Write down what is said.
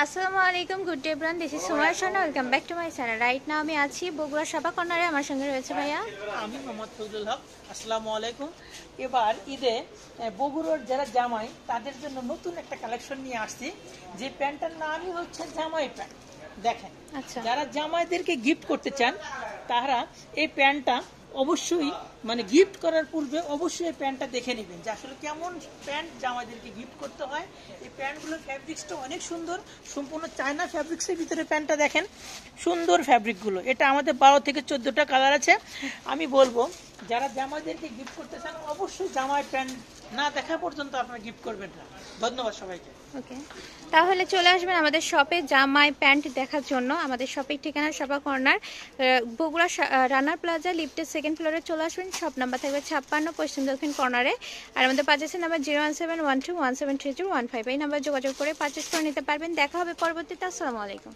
আসসালামু আলাইকুম, good day everyone, this is Sumaiya শানা, welcome back to my channel. Right now আমি আছি বগুড়া সাবা কর্নারে। আমার সঙ্গে রয়েছে ভাইয়া, আমি মোহাম্মদ ফজলুল হক। আসসালামু আলাইকুম। এবার ঈদে বগুড়ার যারা জামাই তাদের জন্য নতুন একটা কালেকশন নিয়ে আসছি, যে প্যান্টটার নামই হচ্ছে জামাই প্যান্ট। দেখেন, আচ্ছা, যারা জামাইদেরকে গিফট করতে চান তারা এই প্যান্টটা অবশ্যই গিফট করার পূর্বে অবশ্যই এই প্যান্টটা দেখে নেবেন যে আসলে কেমন প্যান্ট জামাইদেরকে গিফট করতে হয়। এই প্যান্টগুলোর ফ্যাব্রিক্সটা অনেক সুন্দর, সম্পূর্ণ চায়না ফ্যাব্রিক্সের ভিতরে প্যান্টটা দেখেন, সুন্দর ফ্যাব্রিকগুলো। এটা আমাদের 12 থেকে 14টা কালার আছে। আমি বলবো যারা জামাইদেরকে গিফট করতে চান অবশ্যই জামাই প্যান্ট না দেখা পর্যন্ত আপনারা গিফট করবেন না। ধন্যবাদ সবাইকে। ওকে, তাহলে চলে আসবেন আমাদের শপে জামাই প্যান্ট দেখার জন্য। আমাদের শপের ঠিকানা সাবা কর্নার, বগুড়া রানার প্লাজা, লিফটের সেকেন্ড ফ্লোরে চলে আসবেন। শপ নাম্বার থাকবে 56, পশ্চিম দক্ষিণ কর্নারে। আর আমাদের পার্চেসের নাম্বার 01712173015। এই নাম্বার যোগাযোগ করে পার্চেস করে নিতে পারবেন। দেখা হবে পরবর্তীতে। আসসালামু আলাইকুম।